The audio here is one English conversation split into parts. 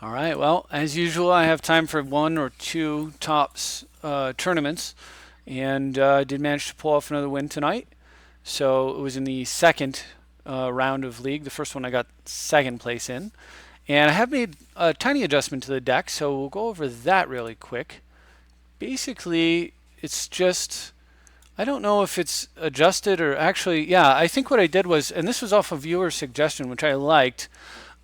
All right. Well, as usual, I have time for one or two tops tournaments, and I did manage to pull off another win tonight. So it was in the second round of league. The first one I got second place in, and I have made a tiny adjustment to the deck. So we'll go over that really quick. Basically, it's just I don't know if it's adjusted or actually, yeah. I think what I did was, and this was off a viewer suggestion, which I liked.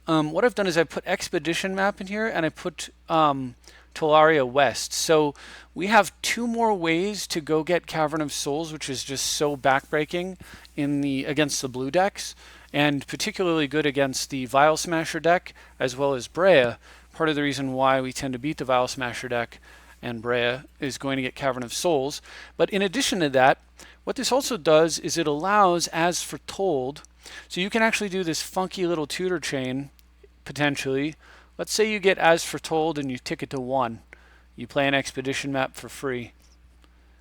What I've done is I put Expedition Map in here and I put Tolaria West. So we have two more ways to go get Cavern of Souls, which is just so backbreaking in the against the blue decks, and particularly good against the Vial Smasher deck as well as Breya. Part of the reason why we tend to beat the Vial Smasher deck and Breya is going to get Cavern of Souls. But in addition to that, what this also does is it allows as foretold. So you can actually do this funky little tutor chain potentially. Let's say you get as foretold and you tick it to 1. You play an expedition map for free.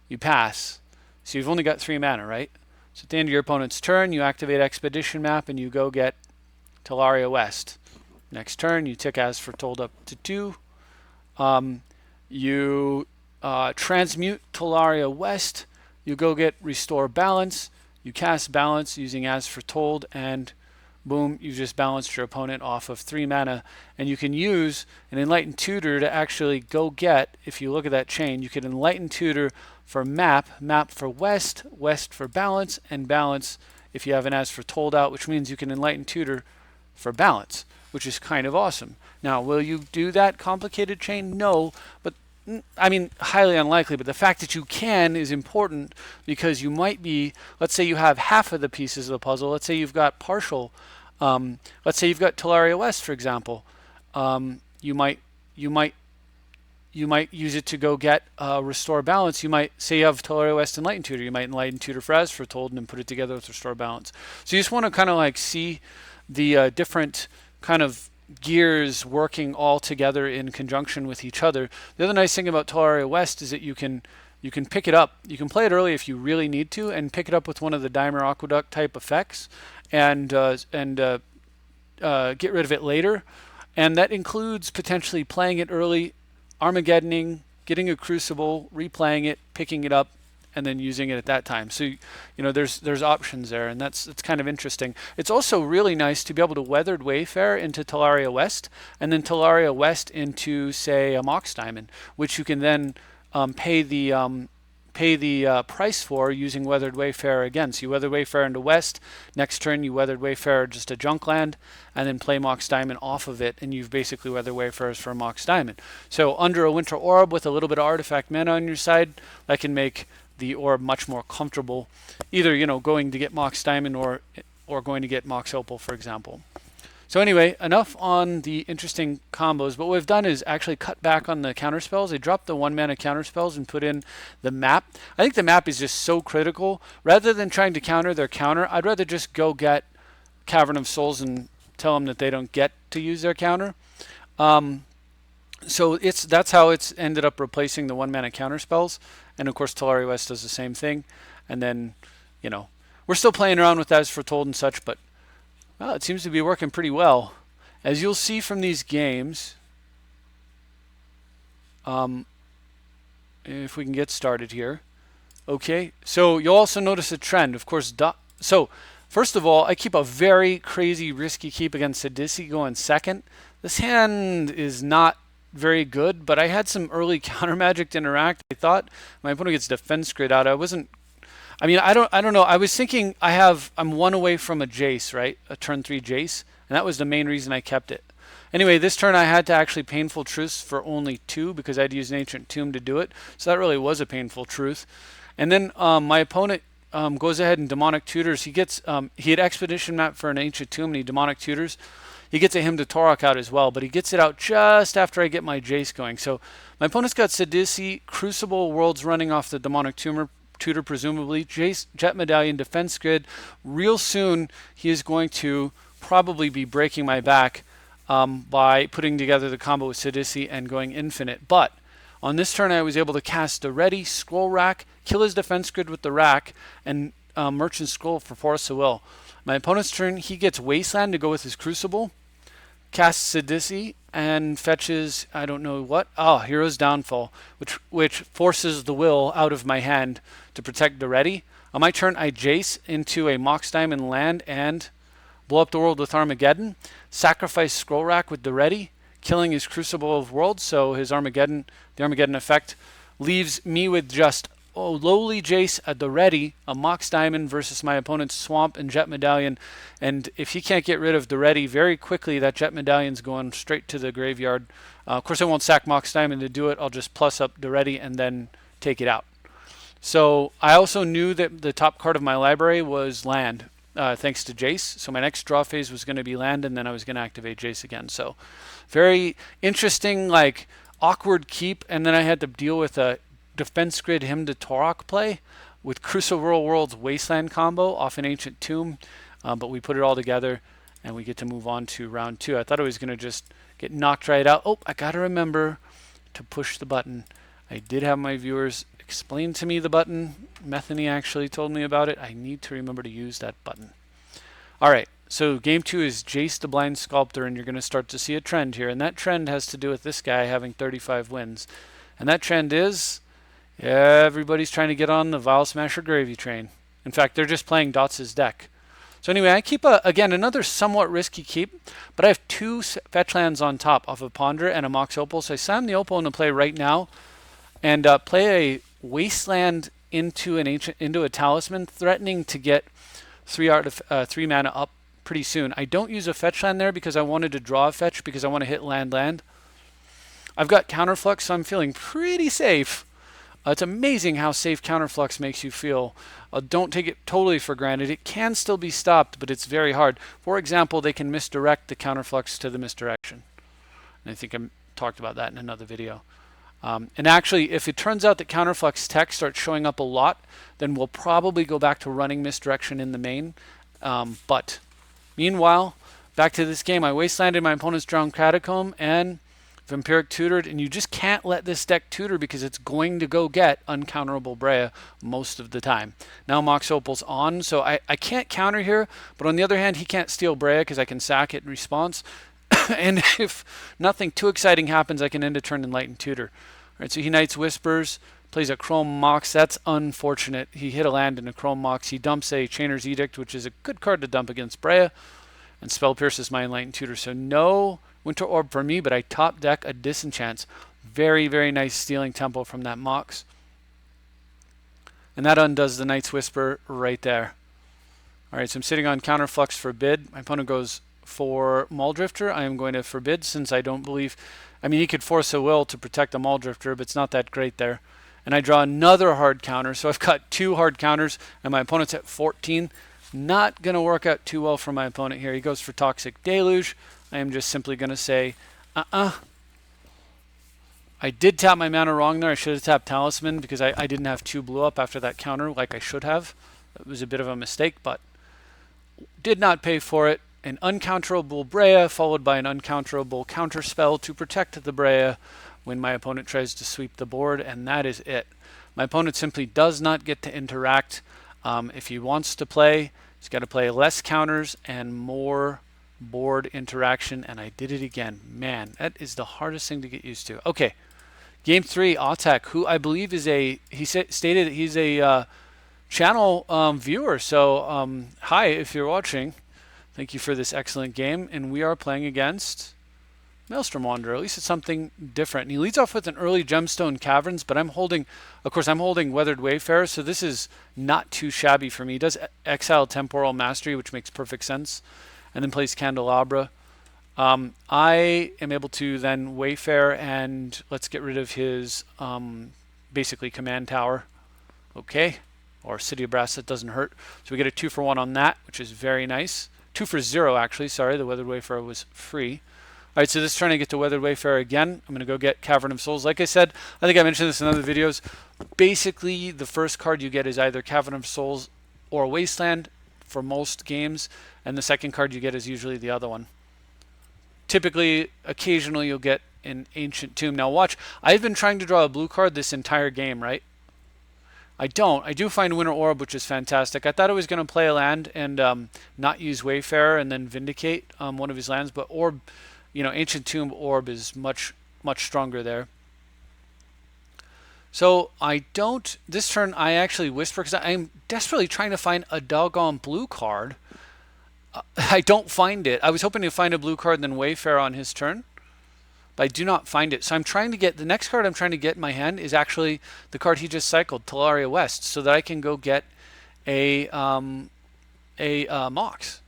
You pass. So you've only got 3 mana, right? So at the end of your opponent's turn, you activate expedition map and you go get Tolaria West. Next turn, you tick as foretold up to 2. You transmute Tolaria West. You go get Restore Balance. You cast Balance using as foretold, and boom, you just balanced your opponent off of 3 mana. And you can use an Enlightened Tutor to actually go get, if you look at that chain, you can Enlightened Tutor for map for West, West for Balance, and Balance if you have an as foretold out, which means you can Enlightened Tutor for Balance, which is kind of awesome. Now, will you do that complicated chain? No, but I mean, highly unlikely, but the fact that you can is important because you might be, let's say you have half of the pieces of the puzzle. Let's say you've got partial, let's say you've got Tolaria West, for example. You might use it to go get Restore Balance. You might say you have Tolaria West Enlightened Tutor. You might Enlightened Tutor for as foretold and then put it together with Restore Balance. So you just want to kind of like see the different kind of gears working all together in conjunction with each other. The other nice thing about Tolaria West is that you can pick it up. You can play it early if you really need to, and pick it up with one of the Dimer Aqueduct type effects, and get rid of it later. And that includes potentially playing it early, Armageddoning, getting a Crucible, replaying it, picking it up, and then using it at that time. So there's options there, and that's kind of interesting. It's also really nice to be able to Weathered Wayfare into Tolaria West, and then Tolaria West into, say, a Mox Diamond, which you can then pay the price for using Weathered Wayfare again. So you Weathered Wayfare into West. Next turn you Weathered Wayfare just a junk land, and then play Mox Diamond off of it, and you've basically Weathered Wayfarers for a Mox Diamond. So under a Winter Orb with a little bit of artifact mana on your side, that can make the orb much more comfortable, either going to get Mox Diamond or going to get Mox Opal, for example. So anyway, enough on the interesting combos. But what we've done is actually cut back on the counter spells. They dropped the 1 mana counter spells and put in the map. I think the map is just so critical. Rather than trying to counter their counter, I'd rather just go get Cavern of Souls and tell them that they don't get to use their counter. So that's how it's ended up replacing the 1 mana counter spells. And of course Tolaria West does the same thing. And then, we're still playing around with as foretold and such, but well, it seems to be working pretty well. As you'll see from these games, if we can get started here. Okay, so you'll also notice a trend. Of course, so first of all, I keep a very crazy risky keep against Sidisi going second. This hand is not very good, but I had some early counter magic to interact. I thought my opponent gets defense grid out. I don't know. I was thinking I'm 1 away from a Jace, right? A turn 3 Jace, and that was the main reason I kept it. Anyway, this turn I had to actually Painful Truth for only 2 because I had to use an Ancient Tomb to do it. So that really was a Painful Truth. And then my opponent goes ahead and Demonic Tutors. He had Expedition Map for an Ancient Tomb and he Demonic Tutors. He gets a Hymn to Torok out as well, but he gets it out just after I get my Jace going. So my opponent's got Sidisi, Crucible, Worlds running off the Demonic Tutor presumably, Jace, Jet Medallion, Defense Grid. Real soon he is going to probably be breaking my back by putting together the combo with Sidisi and going infinite. But on this turn I was able to cast a ready Scroll Rack, kill his Defense Grid with the Rack, and Merchant Scroll for Force of Will. My opponent's turn, he gets Wasteland to go with his Crucible. casts Sidisi and fetches, I don't know what. Oh, Hero's Downfall, which forces the will out of my hand to protect the ready. On my turn, I Jace into a Mox Diamond land and blow up the world with Armageddon. Sacrifice Scroll Rack with the ready, killing his Crucible of Worlds. So his Armageddon, the Armageddon effect, leaves me with just lowly Jace at the ready, a Mox Diamond versus my opponent's Swamp and Jet Medallion. And if he can't get rid of the ready very quickly, that Jet Medallion's going straight to the graveyard. Of course, I won't sack Mox Diamond to do it. I'll just plus up the ready and then take it out. So I also knew that the top card of my library was land, thanks to Jace. So my next draw phase was going to be land, and then I was going to activate Jace again. So very interesting, like awkward keep, and then I had to deal with a defense grid him to Torok play with Crucible World's Wasteland combo off an Ancient Tomb, but we put it all together, and we get to move on to round 2. I thought I was going to just get knocked right out. Oh, I got to remember to push the button. I did have my viewers explain to me the button. Methany actually told me about it. I need to remember to use that button. All right, so game 2 is Jace the Blind Sculptor, and you're going to start to see a trend here, and that trend has to do with this guy having 35 wins. And that trend is everybody's trying to get on the Vial Smasher gravy train. In fact, they're just playing Dots' deck. So anyway, I keep, again, another somewhat risky keep, but I have 2 fetch lands on top off a Ponder and a Mox Opal, so I slam the Opal into play right now and play a Wasteland into a Talisman, threatening to get 3 mana up pretty soon. I don't use a fetch land there because I wanted to draw a fetch because I want to hit land. I've got Counterflux, so I'm feeling pretty safe. It's amazing how safe Counterflux makes you feel. Don't take it totally for granted. It can still be stopped, but it's very hard. For example, they can misdirect the Counterflux to the misdirection. And I think I talked about that in another video. And actually, if it turns out that Counterflux tech starts showing up a lot, then we'll probably go back to running misdirection in the main. But meanwhile, back to this game, I wastelanded my opponent's Drowned Catacomb and Vampiric Tutored, and you just can't let this deck tutor because it's going to go get uncounterable Breya most of the time. Now Mox Opal's on, so I can't counter here, but on the other hand, he can't steal Breya because I can sack it in response. And if nothing too exciting happens, I can end a turn in Light and Tutor. All right, so he Knights Whispers, plays a Chrome Mox. That's unfortunate. He hit a land in a Chrome Mox. He dumps a Chainer's Edict, which is a good card to dump against Breya, and Spell Pierces my Light and Tutor. So no Winter Orb for me, but I top deck a Disenchants. Very, very nice stealing tempo from that Mox. And that undoes the Knights Whisper right there. All right, so I'm sitting on Counterflux Forbid. My opponent goes for Muldrifter. I am going to Forbid since I don't believe... I mean, he could force a will to protect the Muldrifter, but it's not that great there. And I draw another hard counter. So I've got 2 hard counters, and my opponent's at 14. Not going to work out too well for my opponent here. He goes for Toxic Deluge. I am just simply going to say, I did tap my mana wrong there. I should have tapped Talisman because I didn't have 2 blue up after that counter like I should have. It was a bit of a mistake, but did not pay for it. An uncounterable Breya followed by an uncounterable counterspell to protect the Breya when my opponent tries to sweep the board, and that is it. My opponent simply does not get to interact. If he wants to play, he's got to play less counters and more board interaction, and I did it again. Man, that is the hardest thing to get used to. Okay, game 3, Autek, who I believe is stated that he's a channel viewer. So hi, if you're watching. Thank you for this excellent game, and we are playing against Maelstrom Wanderer. At least it's something different. And he leads off with an early Gemstone Caverns, but I'm holding Weathered Wayfarer, so this is not too shabby for me. He does exile Temporal Mastery, which makes perfect sense, and then plays Candelabra. I am able to then Wayfare, and let's get rid of his basically Command Tower. Okay, or City of Brass, that doesn't hurt. So we get a 2-for-1 on that, which is very nice. 2 for 0, actually. Sorry, the Weathered Wayfarer was free. All right, so this turn I get to Weathered Wayfarer again. I'm going to go get Cavern of Souls. Like I said, I think I mentioned this in other videos. Basically, the first card you get is either Cavern of Souls or Wasteland for most games, and the second card you get is usually the other one. Typically, occasionally you'll get an Ancient Tomb. Now watch, I've been trying to draw a blue card this entire game, right? I don't. I do find Winter Orb, which is fantastic. I thought I was going to play a land and not use Wayfarer and then Vindicate one of his lands, but Orb Ancient Tomb Orb is much, much stronger there. So I don't, this turn I actually Whisper because I'm desperately trying to find a doggone blue card. I don't find it. I was hoping to find a blue card and then Wayfarer on his turn, but I do not find it. So I'm trying to get, the next card I'm trying to get in my hand is actually the card he just cycled, Talaria West, so that I can go get a Mox,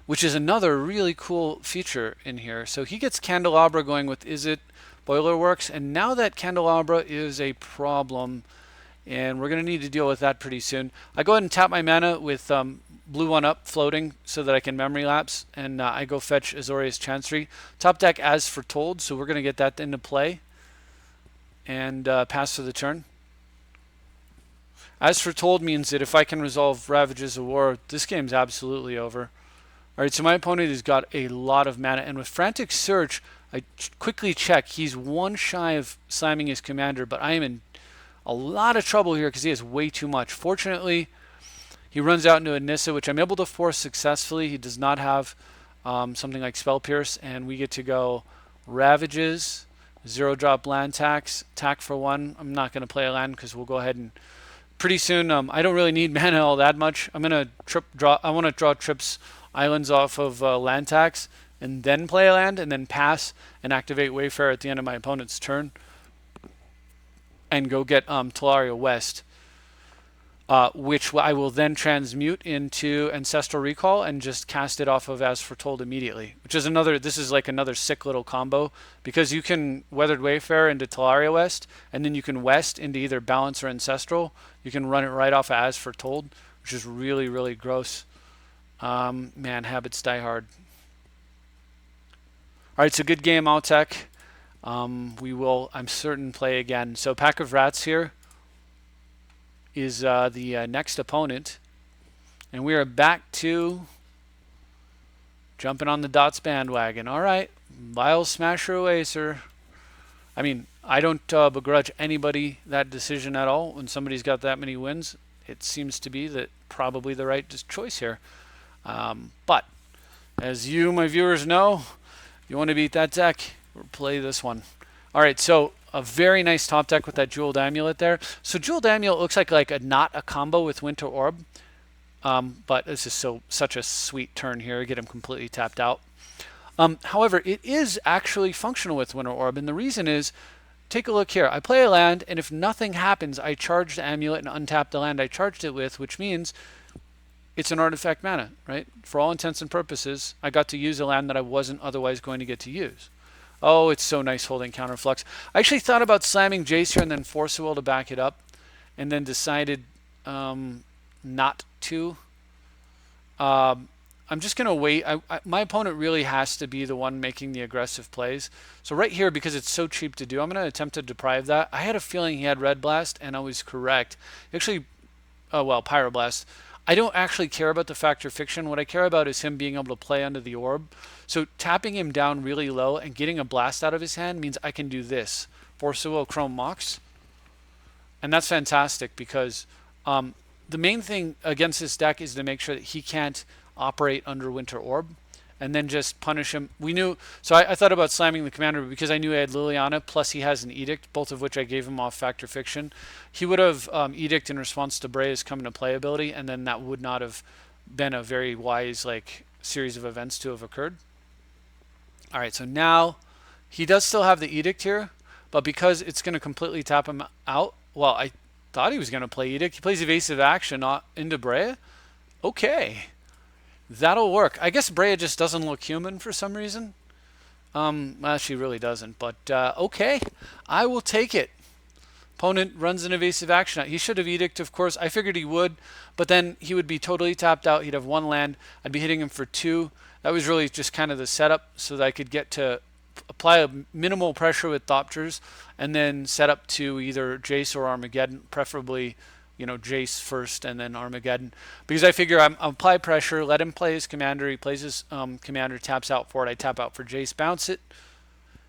which is another really cool feature in here. So he gets Candelabra going with Is It Boiler Works, and now that Candelabra is a problem, and we're going to need to deal with that pretty soon. I go ahead and tap my mana with blue one up floating so that I can memory lapse, and I go fetch Azorius Chancery. Top deck as foretold, so we're going to get that into play and pass for the turn. As foretold means that if I can resolve Ravages of War, this game's absolutely over. Alright, so my opponent has got a lot of mana, and with Frantic Search, I quickly check. He's one shy of slamming his commander, but I am in a lot of trouble here because he has way too much. Fortunately, he runs out into a Nissa, which I'm able to force successfully. He does not have something like Spell Pierce, and we get to go Ravages, 0-drop land tax, tack for 1. I'm not going to play a land because we'll go ahead and pretty soon, I don't really need mana all that much. I'm going to draw. I want to draw trips islands off of land tax and then play a land and then pass and activate Wayfarer at the end of my opponent's turn and go get Talaria West, which I will then transmute into Ancestral Recall and just cast it off of As Foretold immediately, which is another, this is like another sick little combo because you can Weathered Wayfarer into Talaria West and then you can West into either Balance or Ancestral. You can run it right off of As Foretold, which is really, really gross. Man, habits die hard. Alright, so good game, Altec. We will, I'm certain, play again. So Pack of Rats here is the next opponent. And we are back to jumping on the Dots bandwagon. Alright, Vial smasher away, sir. I mean, I don't begrudge anybody that decision at all. When somebody's got that many wins, it seems to be that probably the right choice here. But as you, my viewers, know, you want to beat that deck, play this one. All right, so a very nice top deck with that Jeweled Amulet there. So Jeweled Amulet looks like not a combo with Winter Orb, but this is such a sweet turn here. Get him completely tapped out. However, it is actually functional with Winter Orb, and the reason is, take a look here. I play a land, and if nothing happens, I charge the Amulet and untap the land I charged it with, which means it's an artifact mana, right? For all intents and purposes, I got to use a land that I wasn't otherwise going to get to use. Oh, it's so nice holding Counterflux. I actually thought about slamming Jace here and then Force Will to back it up, and then decided not to. I'm just going to wait. My opponent really has to be the one making the aggressive plays. So right here, because it's so cheap to do, I'm going to attempt to deprive that. I had a feeling he had Red Blast, and I was correct. Actually, well, Pyroblast. I don't actually care about the Fact or Fiction. What I care about is him being able to play under the orb. So tapping him down really low and getting a blast out of his hand means I can do this. Force Will, Chrome Mox. And that's fantastic because the main thing against this deck is to make sure that he can't operate under Winter Orb and then just punish him. We knew, so I thought about slamming the commander because I knew I had Liliana, plus he has an Edict, both of which I gave him off Fact or Fiction. He would have Edict in response to Breya's come into play ability, and then that would not have been a very wise series of events to have occurred. All right, so now he does still have the Edict here, but because it's going to completely tap him out, well, I thought he was going to play Edict. He plays Evasive Action into Breya. Okay. That'll work. I guess Breya just doesn't look human for some reason. Well, she really doesn't, but okay. I will take it. Opponent runs an Evasive Action. He should have Edict, of course. I figured he would, but then he would be totally tapped out. He'd have one land. I'd be hitting him for 2. That was really just kind of the setup so that I could get to apply a minimal pressure with Thopters and then set up to either Jace or Armageddon, preferably Jace first and then Armageddon, because I figure I'll apply pressure, let him play his commander. He plays his commander, taps out for it. I tap out for Jace, bounce it.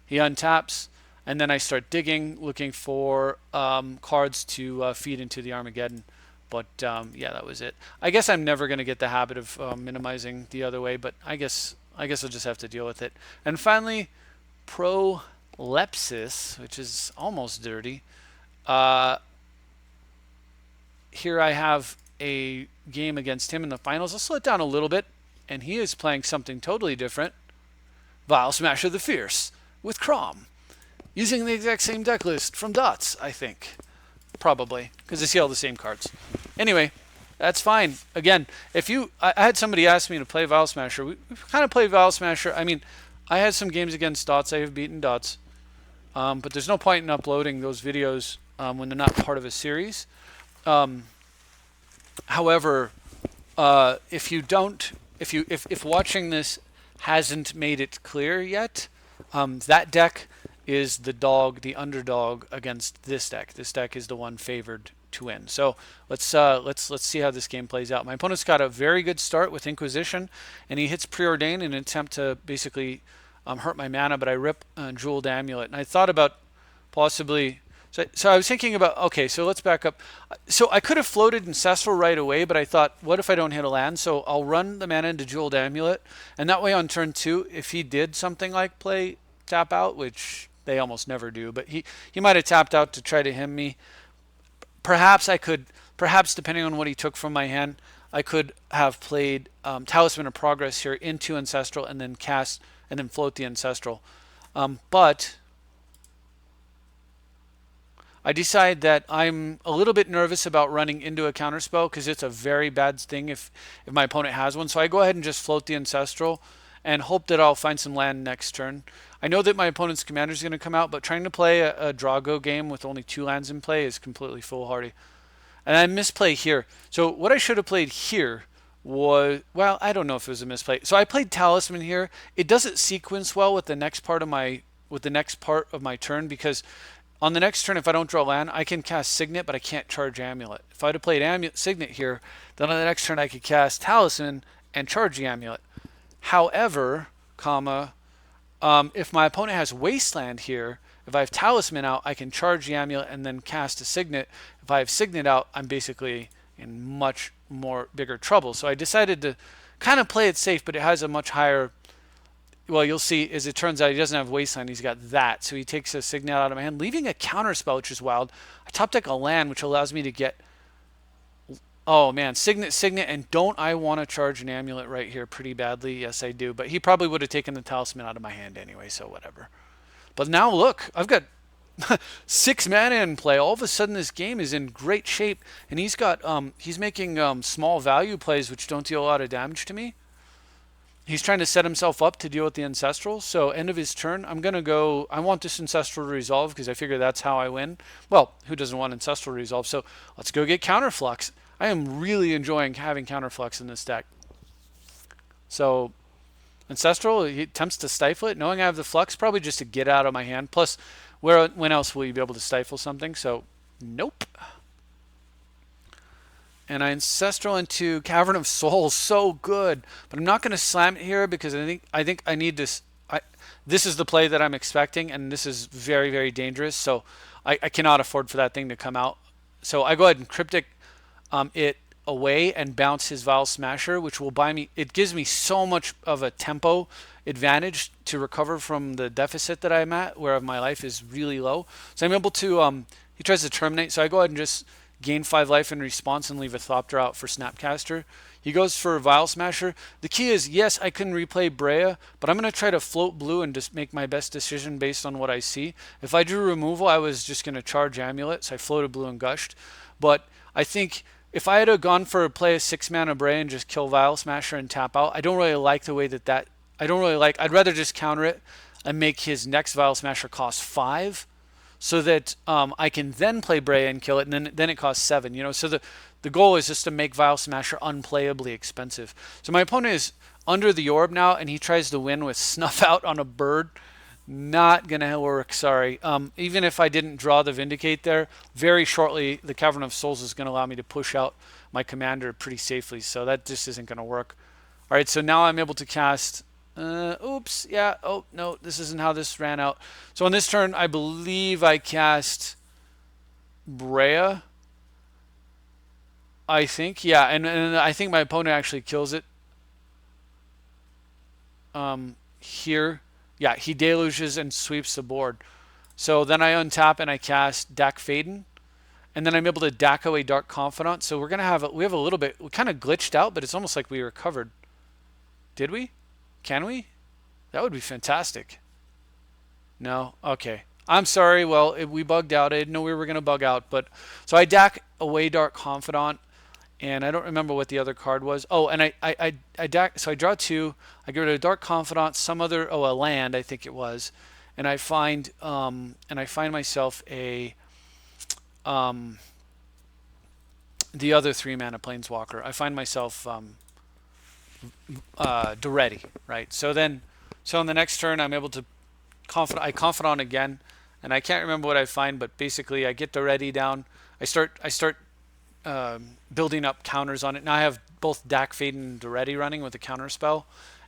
He untaps, and then I start digging, looking for cards to feed into the Armageddon. But yeah, that was it. I guess I'm never going to get the habit of minimizing the other way, but I guess I guess I'll just have to deal with it. And finally, Prolepsis, which is almost dirty. Uh, Here I have a game against him in the finals. I'll slow it down a little bit, and he is playing something totally different. Vial Smasher the Fierce with Crom, using the exact same deck list from Dots, I think. Probably, because they see all the same cards. Anyway, that's fine. Again, if you, I had somebody ask me to play Vial Smasher. We've kind of played Vial Smasher. I mean, I had some games against Dots. I have beaten Dots. But there's no point in uploading those videos when they're not part of a series. However, if you don't, if watching this hasn't made it clear yet, that deck is the dog, the underdog against this deck. This deck is the one favored to win. So let's see how this game plays out. My opponent's got a very good start with Inquisition, and he hits Preordain in an attempt to basically hurt my mana, but I rip Jeweled Amulet. And I thought about possibly. So I was thinking about, okay, so let's back up. So I could have floated Ancestral right away, but I thought, what if I don't hit a land? So I'll run the mana into Jeweled Amulet, and that way on turn 2, if he did something like play tap out, which they almost never do, but he might have tapped out to try to hem me. Perhaps depending on what he took from my hand, I could have played Talisman of Progress here into Ancestral and then cast and then float the Ancestral. But I decide that I'm a little bit nervous about running into a counterspell because it's a very bad thing if my opponent has one. So I go ahead and just float the Ancestral and hope that I'll find some land next turn. I know that my opponent's commander is going to come out, but trying to play a Drago game with only 2 lands in play is completely foolhardy. And I misplay here. So what I should have played here was, well, I don't know if it was a misplay. So I played Talisman here. It doesn't sequence well with the next part of my turn because on the next turn, if I don't draw land, I can cast Signet, but I can't charge Amulet. If I'd have played Signet here, then on the next turn I could cast Talisman and charge the Amulet. However, if my opponent has Wasteland here, if I have Talisman out, I can charge the Amulet and then cast a Signet. If I have Signet out, I'm basically in much more bigger trouble. So I decided to kind of play it safe, but it has a much higher. Well, you'll see, as it turns out, he doesn't have Wasteland. He's got that. So he takes a Signet out of my hand, leaving a counterspell, which is wild. I top deck a land, which allows me to get... Oh, man. Signet, and don't I want to charge an Amulet right here pretty badly? Yes, I do. But he probably would have taken the Talisman out of my hand anyway, so whatever. But now, look, I've got 6 mana in play. All of a sudden, this game is in great shape. And he's got, he's making small value plays, which don't deal a lot of damage to me. He's trying to set himself up to deal with the Ancestral. So end of his turn, I'm going to go... I want this Ancestral to resolve because I figure that's how I win. Well, who doesn't want Ancestral to resolve? So let's go get Counterflux. I am really enjoying having Counterflux in this deck. So Ancestral, he attempts to stifle it. Knowing I have the Flux, probably just to get out of my hand. Plus, when else will you be able to stifle something? So, nope. And I Ancestral into Cavern of Souls, so good. But I'm not going to slam it here because I think I need this. This is the play that I'm expecting, and this is very, very dangerous. So I cannot afford for that thing to come out. So I go ahead and Cryptic it away and bounce his Vial Smasher, which will buy me. It gives me so much of a tempo advantage to recover from the deficit that I'm at, where my life is really low. So I'm able to. He tries to terminate, so I go ahead and just gain 5 life in response and leave a Thopter out for Snapcaster. He goes for Vial Smasher. The key is, yes, I can replay Breya, but I'm going to try to float blue and just make my best decision based on what I see. If I drew removal, I was just going to charge Amulet, so I floated blue and gushed. But I think if I had gone for play a 6 mana Breya and just kill Vial Smasher and tap out, I don't really like the way that I don't really like. I'd rather just counter it and make his next Vial Smasher cost 5. So that I can then play Breya and kill it, and then it costs 7. You know, so the goal is just to make Vial Smasher unplayably expensive. So my opponent is under the orb now, and he tries to win with Snuff Out on a bird. Not gonna work. Sorry. Even if I didn't draw the Vindicate there, very shortly the Cavern of Souls is going to allow me to push out my commander pretty safely. So that just isn't going to work. All right. So now I'm able to cast. Oops, yeah, oh, no, this isn't how this ran out. So on this turn, I believe I cast Breya. I think, yeah, and I think my opponent actually kills it. here. Yeah, he deluges and sweeps the board. So then I untap and I cast Dak Faden, and then I'm able to DAC away Dark Confidant. So we're gonna have we have a little bit. We kind of glitched out, but it's almost like we recovered. Did we? Can we? That would be fantastic. No? Okay. I'm sorry. Well, we bugged out. I didn't know we were going to bug out. But so I DAC away Dark Confidant, and I don't remember what the other card was. Oh, and I DAC. So I draw two. I get rid of Dark Confidant, some other, a land, I think it was, and I find myself a the other 3-mana Planeswalker. I find myself Duretti, right? So on the next turn, I'm able to I Confidant again, and I can't remember what I find, but basically I get the ready down. I start building up counters on it. Now I have both Dak Fade and Duretti running with a counter spell,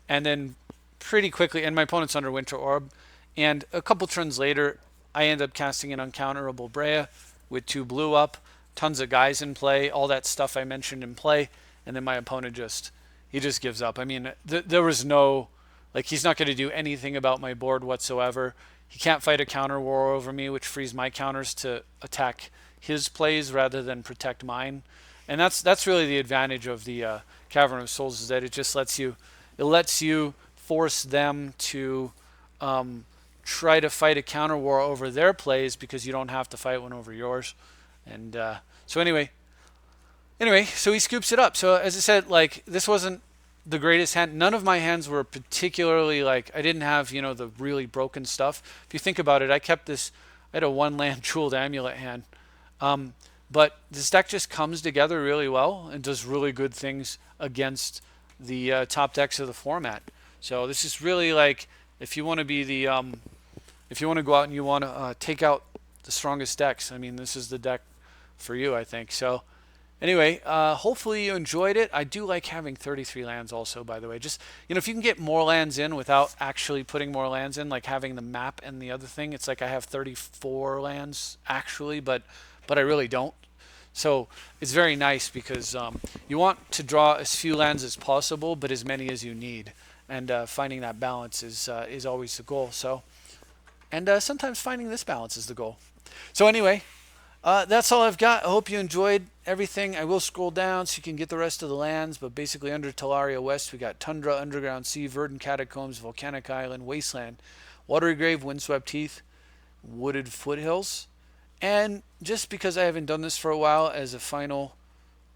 and then pretty quickly, and my opponent's under Winter Orb, and a couple turns later, I end up casting an uncounterable Breya with 2 blue up, tons of guys in play, all that stuff I mentioned in play, and then my opponent just gives up. I mean, there was no, like, he's not going to do anything about my board whatsoever. He can't fight a counter war over me, which frees my counters to attack his plays rather than protect mine. And that's really the advantage of the Cavern of Souls, is that it just lets you force them to try to fight a counter war over their plays because you don't have to fight one over yours. And so anyway, so he scoops it up. So as I said, like, this wasn't the greatest hand. None of my hands were particularly, like, I didn't have, the really broken stuff. If you think about it, I had a 1-land Jeweled Amulet hand. But this deck just comes together really well and does really good things against the top decks of the format. So this is really, like, if you want to be the, if you want to go out and you want to take out the strongest decks, I mean, this is the deck for you, I think. So anyway, hopefully you enjoyed it. I do like having 33 lands also, by the way. Just, if you can get more lands in without actually putting more lands in, like having the map and the other thing, it's like I have 34 lands actually, but I really don't. So it's very nice because you want to draw as few lands as possible, but as many as you need. And finding that balance is always the goal. So, and sometimes finding this balance is the goal. So anyway, that's all I've got. I hope you enjoyed everything. I will scroll down so you can get the rest of the lands, but basically under Talaria West, we got Tundra, Underground Sea, Verdant Catacombs, Volcanic Island, Wasteland, Watery Grave, Windswept Heath, Wooded Foothills. And just because I haven't done this for a while, as a final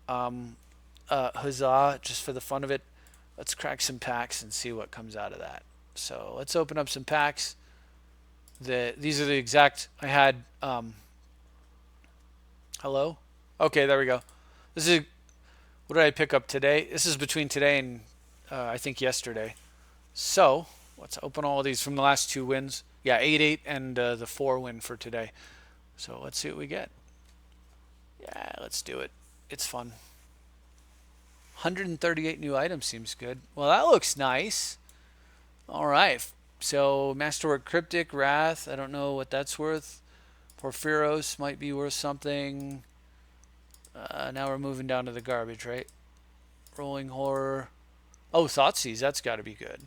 huzzah, just for the fun of it, let's crack some packs and see what comes out of that. So let's open up some packs. These are the exact, I had, hello? Okay, there we go. This is, what did I pick up today? This is between today and I think yesterday. So let's open all of these from the last 2 wins. Yeah, 8-8 and the 4 win for today. So let's see what we get. Yeah, let's do it. It's fun. 138 new items seems good. Well, that looks nice. All right. So Masterwork Cryptic, Wrath. I don't know what that's worth. Porphyros might be worth something. Now we're moving down to the garbage, right? Rolling Horror. Oh, Thoughtseize. That's got to be good.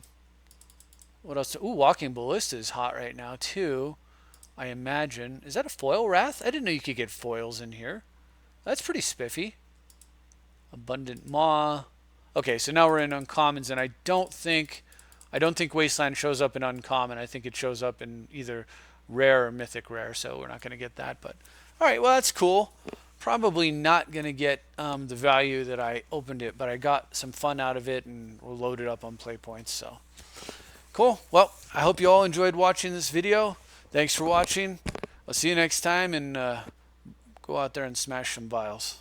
What else? Ooh, Walking Ballista is hot right now, too. I imagine. Is that a foil Wrath? I didn't know you could get foils in here. That's pretty spiffy. Abundant Maw. Okay, so now we're in uncommons, and I don't think Wasteland shows up in uncommon. I think it shows up in either rare or mythic rare, so we're not going to get that. But all right, well, that's cool. Probably not going to get the value that I opened it, but I got some fun out of it, and we'll load it up on play points. So cool. Well, I hope you all enjoyed watching this video. Thanks for watching. I'll see you next time, and go out there and smash some vials.